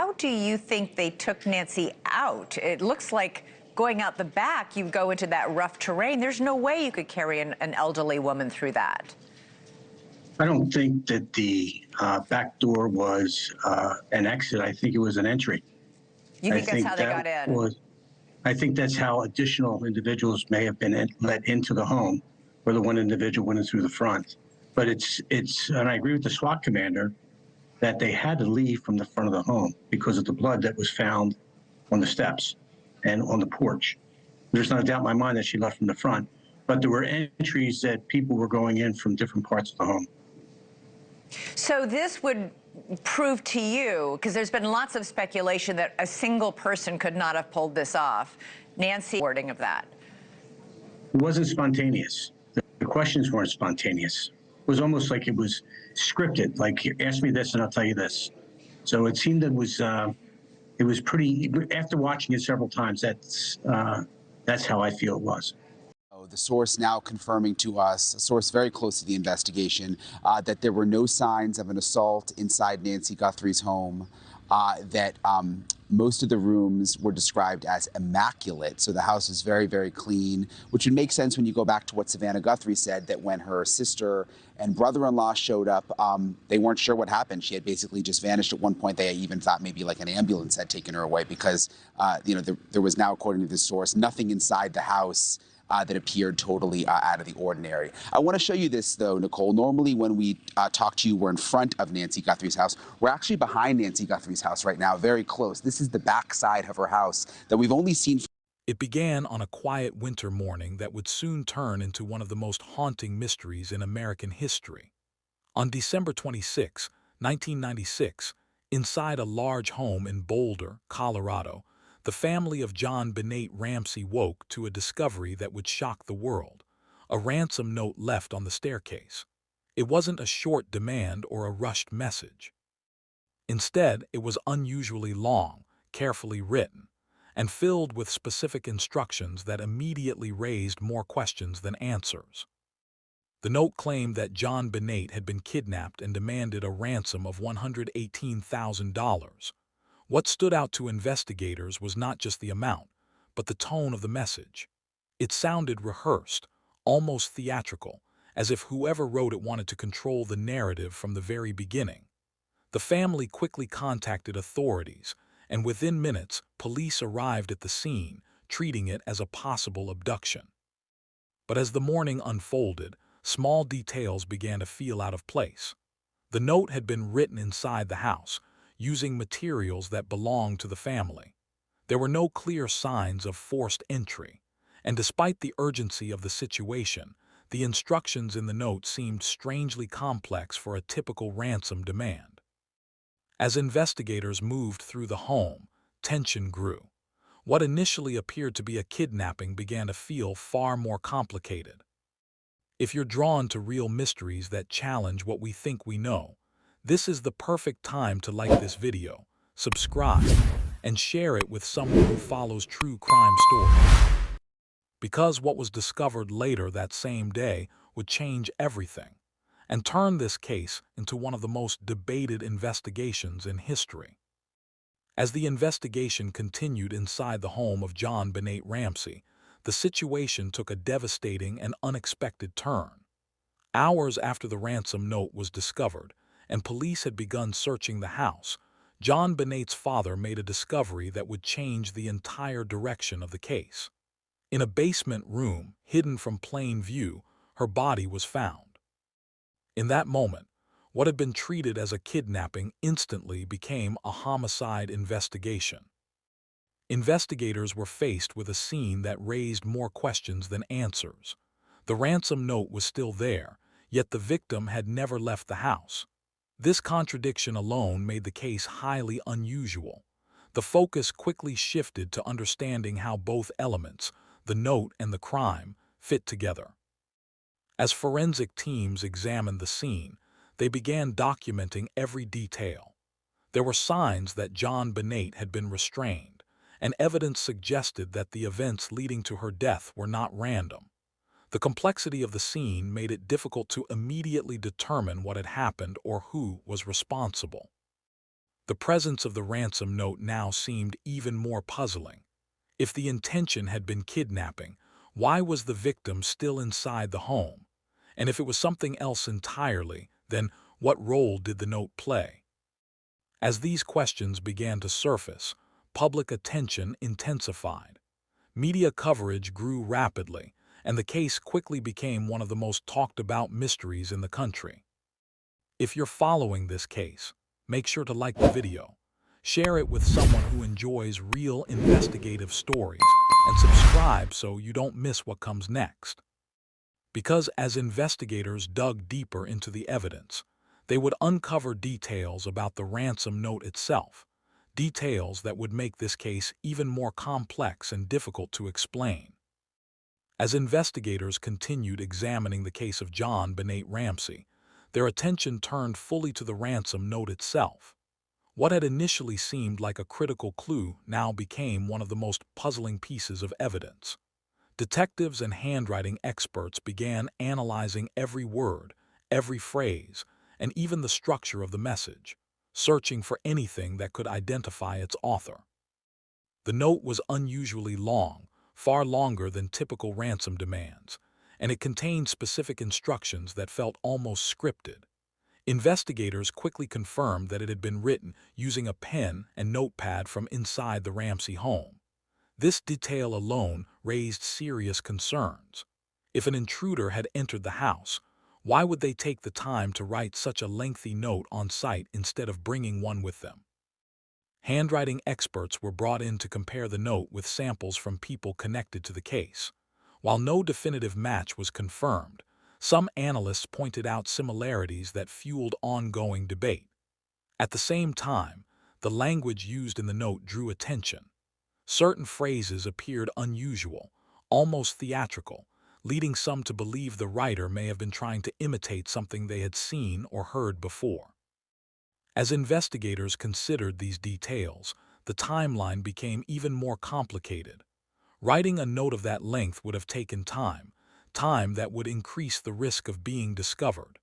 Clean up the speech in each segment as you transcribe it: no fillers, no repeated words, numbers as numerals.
how do you think they took Nancy out? It looks like going out the back, you go into that rough terrain. There's no way you could carry an elderly woman through that. I don't think that the back door was an exit. I think it was an entry. You I think that's think how they that got in? was. I think that's how additional individuals may have been let into the home, where the one individual went in through the front. But and I agree with the SWAT commander that they had to leave from the front of the home because of the blood that was found on the steps and on the porch. There's not a doubt in my mind that she left from the front, but there were entries that people were going in from different parts of the home. So this would prove to you, because there's been lots of speculation that a single person could not have pulled this off. Nancy, wording of that. It wasn't spontaneous. The questions weren't spontaneous. It was almost like it was scripted, like, ask me this and I'll tell you this. So it seemed it was pretty, after watching it several times, that's how I feel it was. The source now confirming to us, a source very close to the investigation, that there were no signs of an assault inside Nancy Guthrie's home, that most of the rooms were described as immaculate. So the house is very, very clean, which would make sense when you go back to what Savannah Guthrie said, that when her sister and brother-in-law showed up, they weren't sure what happened. She had basically just vanished at one point. They even thought maybe like an ambulance had taken her away because, there was now, according to this source, nothing inside the house that appeared totally out of the ordinary. I want to show you this, though, Nicole. Normally, when we talk to you, we're in front of Nancy Guthrie's house. We're actually behind Nancy Guthrie's house right now, very close. This is the back side of her house that we've only seen. It began on a quiet winter morning that would soon turn into one of the most haunting mysteries in American history. On December 26, 1996, inside a large home in Boulder, Colorado, the family of JonBenét Ramsey woke to a discovery that would shock the world: a ransom note left on the staircase. It wasn't a short demand or a rushed message. Instead, it was unusually long, carefully written, and filled with specific instructions that immediately raised more questions than answers. The note claimed that JonBenét had been kidnapped and demanded a ransom of $118,000. What stood out to investigators was not just the amount, but the tone of the message. It sounded rehearsed, almost theatrical, as if whoever wrote it wanted to control the narrative from the very beginning. The family quickly contacted authorities, and within minutes, police arrived at the scene, treating it as a possible abduction. But as the morning unfolded, small details began to feel out of place. The note had been written inside the house, using materials that belonged to the family. There were no clear signs of forced entry, and despite the urgency of the situation, the instructions in the note seemed strangely complex for a typical ransom demand. As investigators moved through the home, tension grew. What initially appeared to be a kidnapping began to feel far more complicated. If you're drawn to real mysteries that challenge what we think we know, this is the perfect time to like this video, subscribe, and share it with someone who follows true crime stories. Because what was discovered later that same day would change everything and turn this case into one of the most debated investigations in history. As the investigation continued inside the home of JonBenét Ramsey, the situation took a devastating and unexpected turn. Hours after the ransom note was discovered, and police had begun searching the house, JonBenét's father made a discovery that would change the entire direction of the case. In a basement room, hidden from plain view, her body was found. In that moment, what had been treated as a kidnapping instantly became a homicide investigation. Investigators were faced with a scene that raised more questions than answers. The ransom note was still there, yet the victim had never left the house. This contradiction alone made the case highly unusual. The focus quickly shifted to understanding how both elements, the note and the crime, fit together. As forensic teams examined the scene, they began documenting every detail. There were signs that JonBenét had been restrained, and evidence suggested that the events leading to her death were not random. The complexity of the scene made it difficult to immediately determine what had happened or who was responsible. The presence of the ransom note now seemed even more puzzling. If the intention had been kidnapping, why was the victim still inside the home? And if it was something else entirely, then what role did the note play? As these questions began to surface, public attention intensified. Media coverage grew rapidly, and the case quickly became one of the most talked about mysteries in the country. If you're following this case, make sure to like the video, share it with someone who enjoys real investigative stories, and subscribe so you don't miss what comes next. Because as investigators dug deeper into the evidence, they would uncover details about the ransom note itself, details that would make this case even more complex and difficult to explain. As investigators continued examining the case of JonBenét Ramsey, their attention turned fully to the ransom note itself. What had initially seemed like a critical clue now became one of the most puzzling pieces of evidence. Detectives and handwriting experts began analyzing every word, every phrase, and even the structure of the message, searching for anything that could identify its author. The note was unusually long, far longer than typical ransom demands, and it contained specific instructions that felt almost scripted. Investigators quickly confirmed that it had been written using a pen and notepad from inside the Ramsey home. This detail alone raised serious concerns. If an intruder had entered the house, why would they take the time to write such a lengthy note on site instead of bringing one with them? Handwriting experts were brought in to compare the note with samples from people connected to the case. While no definitive match was confirmed, some analysts pointed out similarities that fueled ongoing debate. At the same time, the language used in the note drew attention. Certain phrases appeared unusual, almost theatrical, leading some to believe the writer may have been trying to imitate something they had seen or heard before. As investigators considered these details, the timeline became even more complicated. Writing a note of that length would have taken time that would increase the risk of being discovered.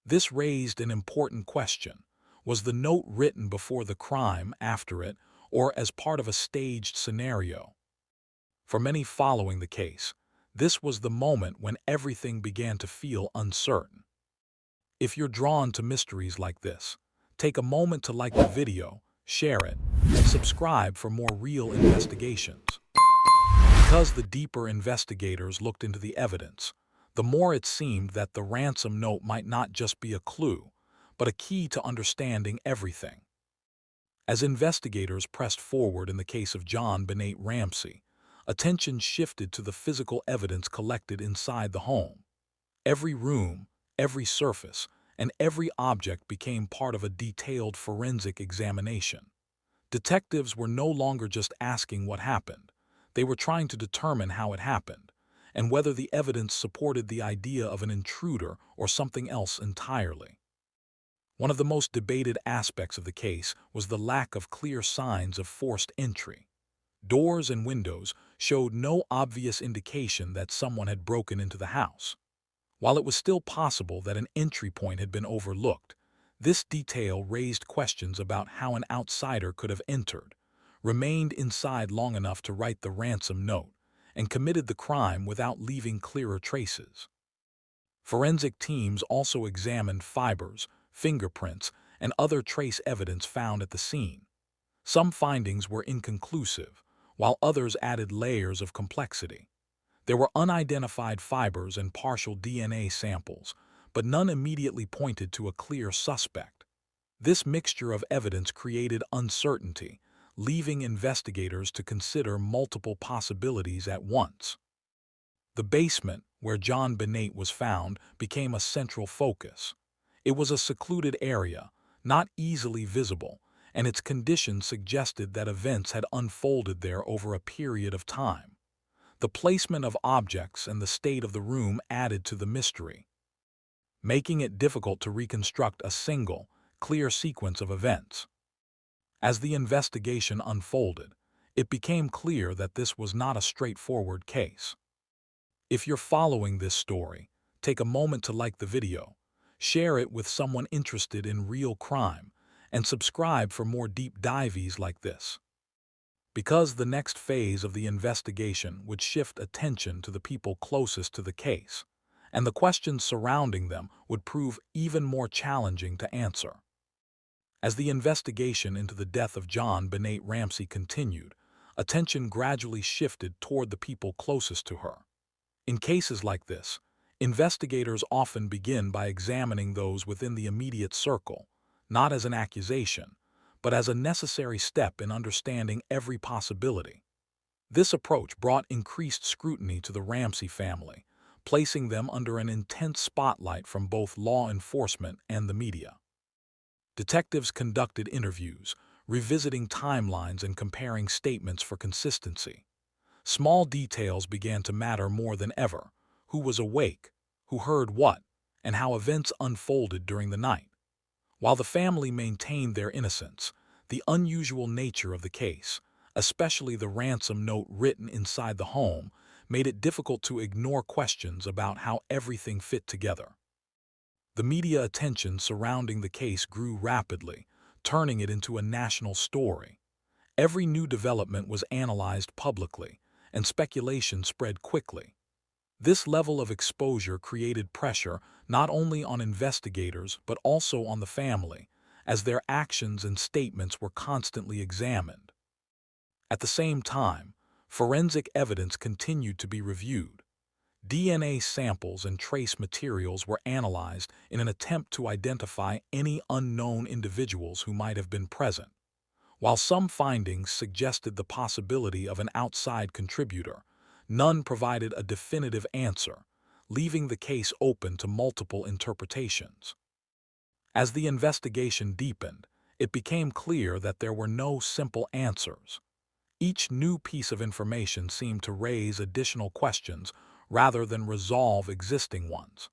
This raised an important question. Was the note written before the crime, after it, or as part of a staged scenario? For many following the case, this was the moment when everything began to feel uncertain. If you're drawn to mysteries like this, take a moment to like the video, share it, and subscribe for more real investigations. Because the deeper investigators looked into the evidence, the more it seemed that the ransom note might not just be a clue, but a key to understanding everything. As investigators pressed forward in the case of JonBenét Ramsey, attention shifted to the physical evidence collected inside the home. Every room, every surface, and every object became part of a detailed forensic examination. Detectives were no longer just asking what happened. They were trying to determine how it happened, and whether the evidence supported the idea of an intruder or something else entirely. One of the most debated aspects of the case was the lack of clear signs of forced entry. Doors and windows showed no obvious indication that someone had broken into the house. While it was still possible that an entry point had been overlooked, this detail raised questions about how an outsider could have entered, remained inside long enough to write the ransom note, and committed the crime without leaving clearer traces. Forensic teams also examined fibers, fingerprints, and other trace evidence found at the scene. Some findings were inconclusive, while others added layers of complexity. There were unidentified fibers and partial DNA samples, but none immediately pointed to a clear suspect. This mixture of evidence created uncertainty, leaving investigators to consider multiple possibilities at once. The basement, where JonBenét was found, became a central focus. It was a secluded area, not easily visible, and its condition suggested that events had unfolded there over a period of time. The placement of objects and the state of the room added to the mystery, making it difficult to reconstruct a single, clear sequence of events. As the investigation unfolded, it became clear that this was not a straightforward case. If you're following this story, take a moment to like the video, share it with someone interested in real crime, and subscribe for more deep dives like this. Because the next phase of the investigation would shift attention to the people closest to the case, and the questions surrounding them would prove even more challenging to answer. As the investigation into the death of JonBenét Ramsey continued, attention gradually shifted toward the people closest to her. In cases like this, investigators often begin by examining those within the immediate circle, not as an accusation, but as a necessary step in understanding every possibility. This approach brought increased scrutiny to the Ramsey family, placing them under an intense spotlight from both law enforcement and the media. Detectives conducted interviews, revisiting timelines and comparing statements for consistency. Small details began to matter more than ever: who was awake, who heard what, and how events unfolded during the night. While the family maintained their innocence, the unusual nature of the case, especially the ransom note written inside the home, made it difficult to ignore questions about how everything fit together. The media attention surrounding the case grew rapidly, turning it into a national story. Every new development was analyzed publicly, and speculation spread quickly. This level of exposure created pressure not only on investigators but also on the family, as their actions and statements were constantly examined. At the same time, forensic evidence continued to be reviewed. DNA samples and trace materials were analyzed in an attempt to identify any unknown individuals who might have been present. While some findings suggested the possibility of an outside contributor, none provided a definitive answer, leaving the case open to multiple interpretations. As the investigation deepened, it became clear that there were no simple answers. Each new piece of information seemed to raise additional questions rather than resolve existing ones.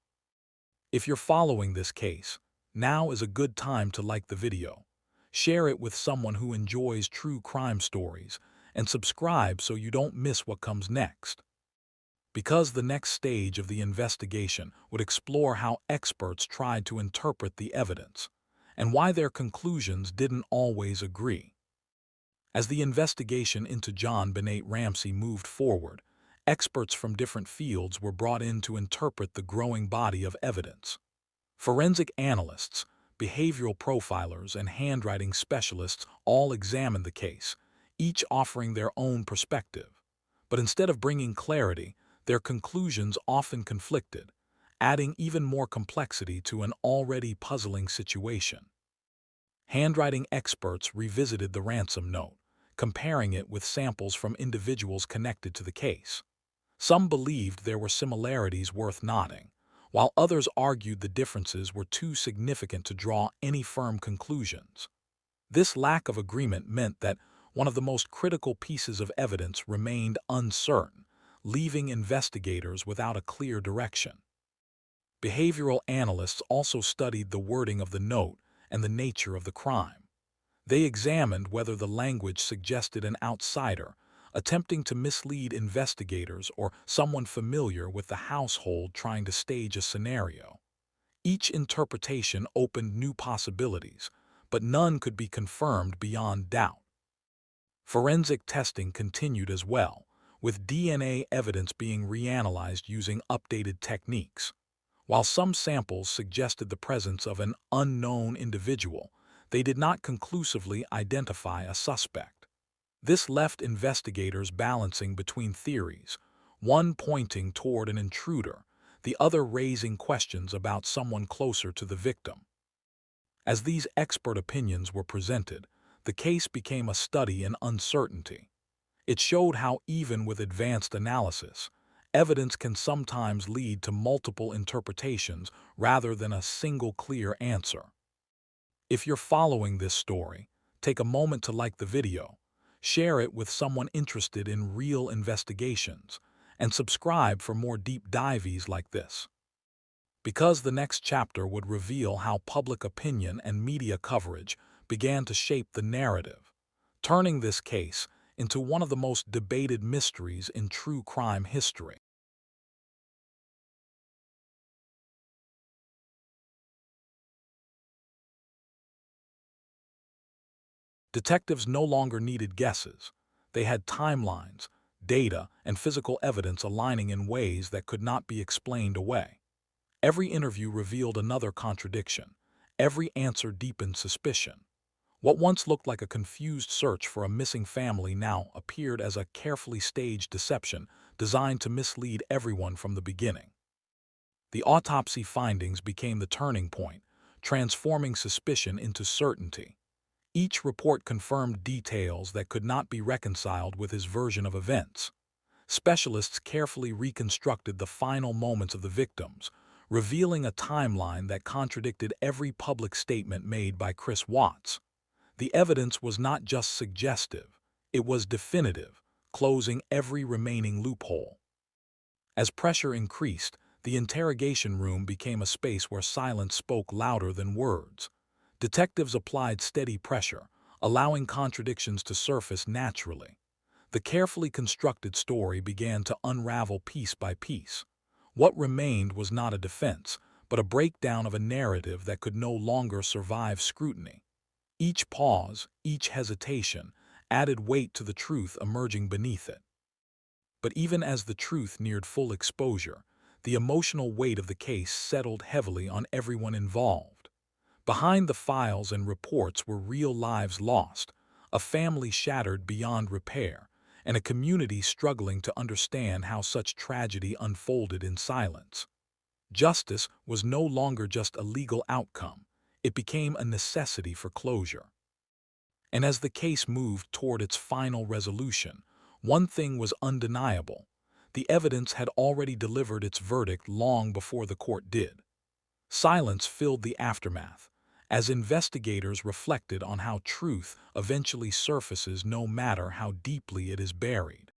If you're following this case, now is a good time to like the video, share it with someone who enjoys true crime stories, and subscribe so you don't miss what comes next. Because the next stage of the investigation would explore how experts tried to interpret the evidence, and why their conclusions didn't always agree. As the investigation into JonBenét Ramsey moved forward, experts from different fields were brought in to interpret the growing body of evidence. Forensic analysts, behavioral profilers, and handwriting specialists all examined the case, each offering their own perspective. But instead of bringing clarity, their conclusions often conflicted, adding even more complexity to an already puzzling situation. Handwriting experts revisited the ransom note, comparing it with samples from individuals connected to the case. Some believed there were similarities worth noting, while others argued the differences were too significant to draw any firm conclusions. This lack of agreement meant that one of the most critical pieces of evidence remained uncertain, leaving investigators without a clear direction. Behavioral analysts also studied the wording of the note and the nature of the crime. They examined whether the language suggested an outsider, attempting to mislead investigators, or someone familiar with the household trying to stage a scenario. Each interpretation opened new possibilities, but none could be confirmed beyond doubt. Forensic testing continued as well, with DNA evidence being reanalyzed using updated techniques. While some samples suggested the presence of an unknown individual, they did not conclusively identify a suspect. This left investigators balancing between theories, one pointing toward an intruder, the other raising questions about someone closer to the victim. As these expert opinions were presented, the case became a study in uncertainty. It showed how, even with advanced analysis, evidence can sometimes lead to multiple interpretations rather than a single clear answer. If you're following this story, take a moment to like the video, share it with someone interested in real investigations, and subscribe for more deep dives like this. Because the next chapter would reveal how public opinion and media coverage began to shape the narrative, turning this case into one of the most debated mysteries in true crime history. Detectives no longer needed guesses. They had timelines, data, and physical evidence aligning in ways that could not be explained away. Every interview revealed another contradiction. Every answer deepened suspicion. What once looked like a confused search for a missing family now appeared as a carefully staged deception designed to mislead everyone from the beginning. The autopsy findings became the turning point, transforming suspicion into certainty. Each report confirmed details that could not be reconciled with his version of events. Specialists carefully reconstructed the final moments of the victims, revealing a timeline that contradicted every public statement made by Chris Watts. The evidence was not just suggestive, it was definitive, closing every remaining loophole. As pressure increased, the interrogation room became a space where silence spoke louder than words. Detectives applied steady pressure, allowing contradictions to surface naturally. The carefully constructed story began to unravel piece by piece. What remained was not a defense, but a breakdown of a narrative that could no longer survive scrutiny. Each pause, each hesitation, added weight to the truth emerging beneath it. But even as the truth neared full exposure, the emotional weight of the case settled heavily on everyone involved. Behind the files and reports were real lives lost, a family shattered beyond repair, and a community struggling to understand how such tragedy unfolded in silence. Justice was no longer just a legal outcome, it became a necessity for closure. And as the case moved toward its final resolution, one thing was undeniable. The evidence had already delivered its verdict long before the court did. Silence filled the aftermath, as investigators reflected on how truth eventually surfaces no matter how deeply it is buried.